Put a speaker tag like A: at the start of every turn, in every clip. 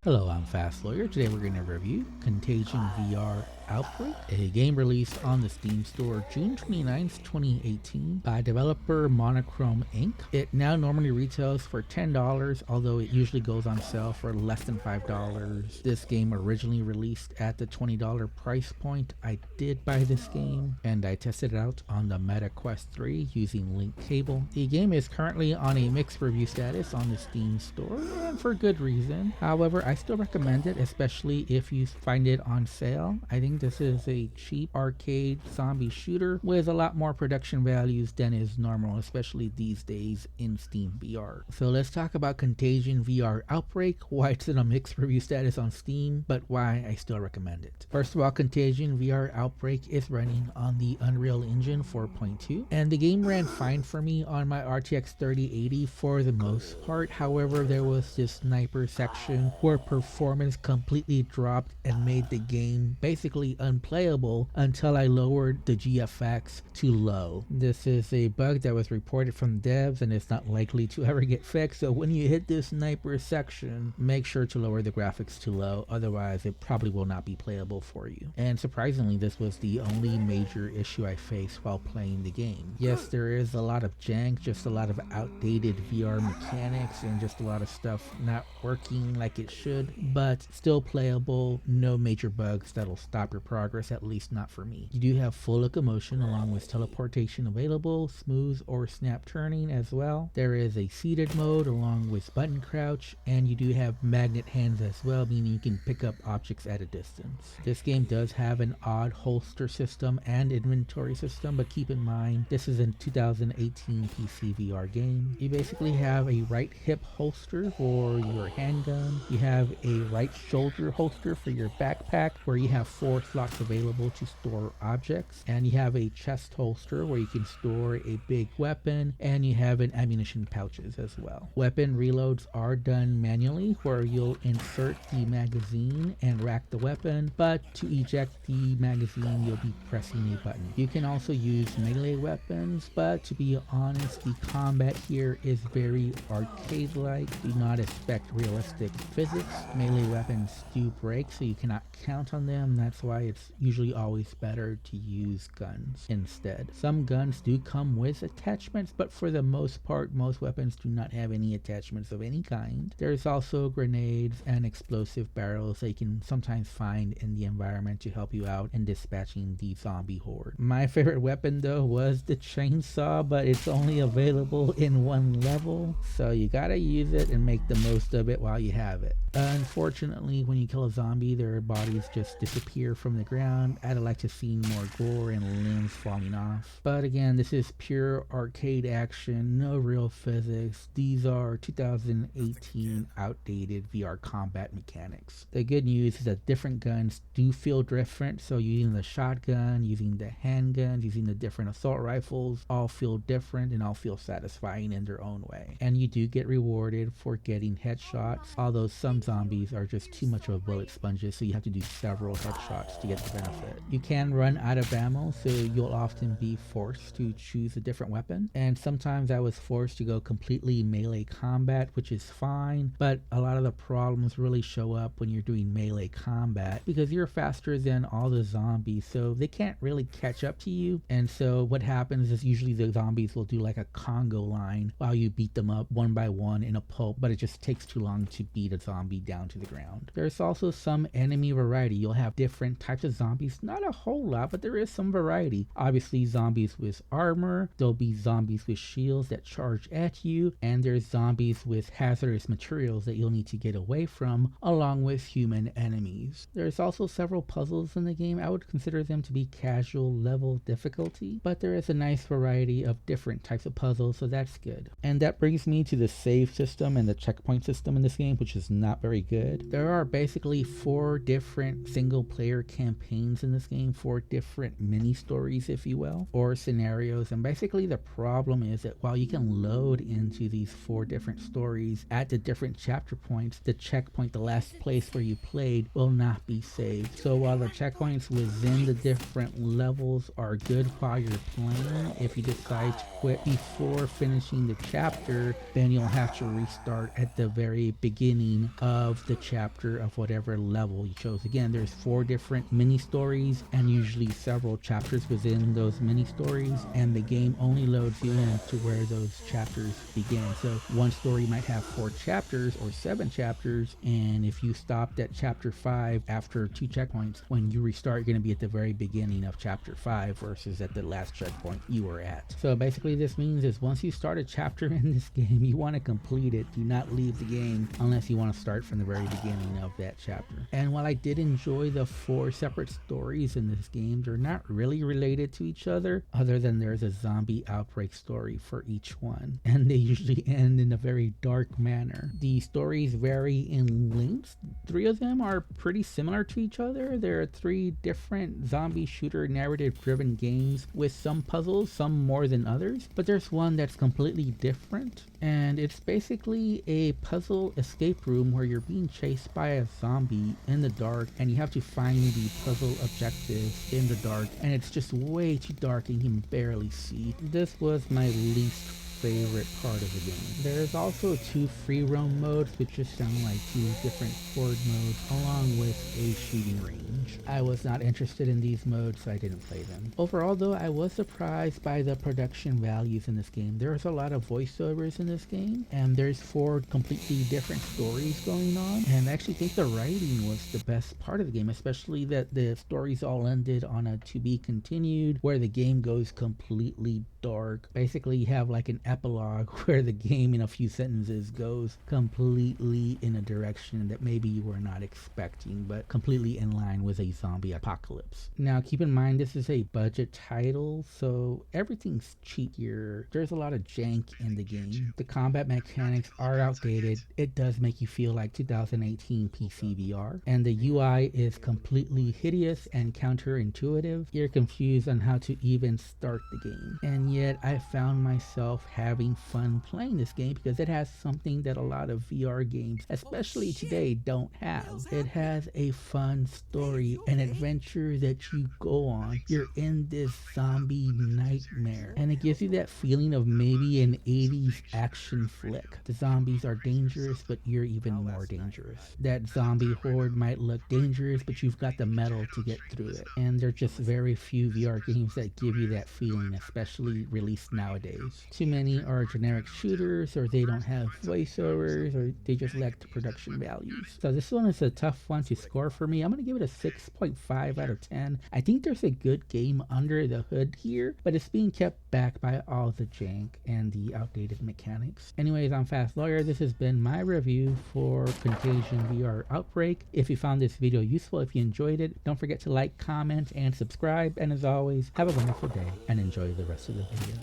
A: Hello, I'm Fast Lawyer. Today we're going to review Contagion VR Outbreak, a game released on the Steam Store June 29th, 2018 by developer Monochrome Inc. It now normally retails for $10, although it usually goes on sale for less than $5. This game originally released at the $20 price point. I did buy this game and I tested it out on the Meta Quest 3 using link cable. The game is currently on a mixed review status on the Steam Store, and for good reason. However, I still recommend it, especially if you find it on sale. I think this is a cheap arcade zombie shooter with a lot more production values than is normal, especially these days in Steam VR. So let's talk about Contagion VR Outbreak, why it's in a mixed review status on Steam, but why I still recommend it. First of all, Contagion VR Outbreak is running on the Unreal Engine 4.2, and the game ran fine for me on my RTX 3080 for the most part. However, there was this sniper section where performance completely dropped and made the game basically unplayable until I lowered the GFX to low. This is a bug that was reported from devs and it's not likely to ever get fixed, so when you hit this sniper section, make sure to lower the graphics to low, otherwise it probably will not be playable for you. And surprisingly, this was the only major issue I faced while playing the game. Yes, there is a lot of jank, just a lot of outdated VR mechanics and just a lot of stuff not working like it should, but still playable. No major bugs that'll stop your progress, at least not for me. You do have full locomotion along with teleportation available, smooth or snap turning as well. There is a seated mode along with button crouch, and you do have magnet hands as well, meaning you can pick up objects at a distance. This game does have an odd holster system and inventory system, but keep in mind this is a 2018 PCVR game. You basically have a right hip holster for your handgun, you have a right shoulder holster for your backpack where you have 4 slots available to store objects, and you have a chest holster where you can store a big weapon, and you have an ammunition pouches as well. Weapon reloads are done manually where you'll insert the magazine and rack the weapon, but to eject the magazine you'll be pressing a button. You can also use melee weapons, but to be honest, the combat here is very arcade-like. Do not expect realistic physics. Melee weapons do break, so you cannot count on them. That's why it's usually always better to use guns instead. Some guns do come with attachments, but for the most part, most weapons do not have any attachments of any kind. There's also grenades and explosive barrels that you can sometimes find in the environment to help you out in dispatching the zombie horde. My favorite weapon though was the chainsaw, but it's only available in one level, so you gotta use it and make the most of it while you have it. Unfortunately, when you kill a zombie, their bodies just disappear from the ground. I'd like to see more gore and limbs falling off. But again, this is pure arcade action, no real physics. These are 2018 outdated VR combat mechanics. The good news is that different guns do feel different, so using the shotgun, using the handguns, using the different assault rifles, all feel different and all feel satisfying in their own way. And you do get rewarded for getting headshots, although some zombies are just too much of a bullet sponges, so you have to do several headshots to get the benefit. You can run out of ammo, so you'll often be forced to choose a different weapon, and sometimes I was forced to go completely melee combat, which is fine, but a lot of the problems really show up when you're doing melee combat because you're faster than all the zombies, so they can't really catch up to you. And so what happens is usually the zombies will do like a Congo line while you beat them up one by one in a pulp, but it just takes too long to beat a zombie down to the ground. There's also some enemy variety. You'll have different types of zombies, not a whole lot, but there is some variety. Obviously zombies with armor, there'll be zombies with shields that charge at you, and there's zombies with hazardous materials that you'll need to get away from, along with human enemies. There's also several puzzles in the game. I would consider them to be casual level difficulty, but there is a nice variety of different types of puzzles, so that's good. And that brings me to the save system and the checkpoint system in this game, which is not very good. There are basically 4 different single player campaigns in this game, 4 different mini stories, if you will, or scenarios. And basically the problem is that while you can load into these 4 different stories at the different chapter points, the checkpoint, the last place where you played, will not be saved. So while the checkpoints within the different levels are good while you're playing, if you decide to quit before finishing the chapter, then you'll have to restart at the very beginning of of the chapter of whatever level you chose. Again, there's 4 different mini stories and usually several chapters within those mini stories, and the game only loads you in to where those chapters begin. So one story might have 4 chapters or 7 chapters, and if you stopped at chapter 5 after 2 checkpoints, when you restart, you're going to be at the very beginning of chapter 5 versus at the last checkpoint you were at. So basically this means is once you start a chapter in this game, you want to complete it. Do not leave the game unless you want to start from the very beginning of that chapter. And while I did enjoy the 4 separate stories in this game, they're not really related to each other than there's a zombie outbreak story for each one, and they usually end in a very dark manner. The stories vary in length. 3 of them are pretty similar to each other. There are 3 different zombie shooter narrative driven games with some puzzles, some more than others, but there's one that's completely different, and it's basically a puzzle escape room where you're being chased by a zombie in the dark and you have to find the puzzle objectives in the dark, and it's just way too dark and you can barely see. This was my least favorite part of the game. There's also 2 free roam modes, which just sound like 2 different horde modes along with a shooting range. I was not interested in these modes, so I didn't play them. Overall though, I was surprised by the production values in this game. There's a lot of voiceovers in this game, and there's 4 completely different stories going on, and I actually think the writing was the best part of the game, especially that the stories all ended on a to be continued, where the game goes completely dark. Basically you have like an epilogue where the game in a few sentences goes completely in a direction that maybe you were not expecting, but completely in line with a zombie apocalypse. Now keep in mind this is a budget title, so everything's cheap here. There's a lot of jank in the game. The combat mechanics are outdated. It does make you feel like 2018 PCVR, and the UI is completely hideous and counterintuitive. You're confused on how to even start the game, and yet I found myself having fun playing this game because it has something that a lot of VR games, especially today, don't have. It has a fun story, an adventure that you go on. You're in this zombie nightmare, and it gives you that feeling of maybe an 80s action flick. The zombies are dangerous, but you're even more dangerous. That zombie horde might look dangerous, but you've got the metal to get through it. And there are just very few VR games that give you that feeling, especially released nowadays. Too many are generic shooters, or they don't have voiceovers, or they just lack the production values. So this one is a tough one to score for me. I'm going to give it a 6.5 out of 10. I think there's a good game under the hood here, but it's being kept back by all the jank and the outdated mechanics. Anyways, I'm Fast Lawyer. This has been my review for Contagion VR Outbreak. If you found this video useful, if you enjoyed it, don't forget to like, comment, and subscribe. And as always, have a wonderful day and enjoy the rest of the video.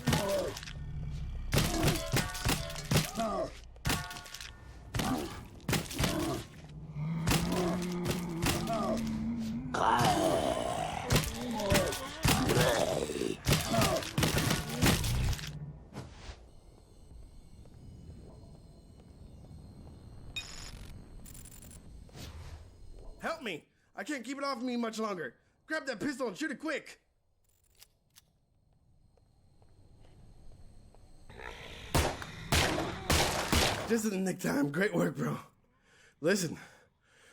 B: Help me! I can't keep it off me much longer. Grab that pistol and shoot it quick. Just in the nick time. Great work, bro. Listen,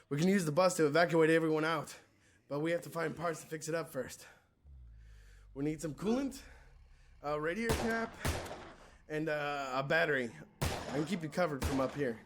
B: we can use the bus to evacuate everyone out, but we have to find parts to fix it up first. We need some coolant, a radiator cap, and a battery. I can keep you covered from up here.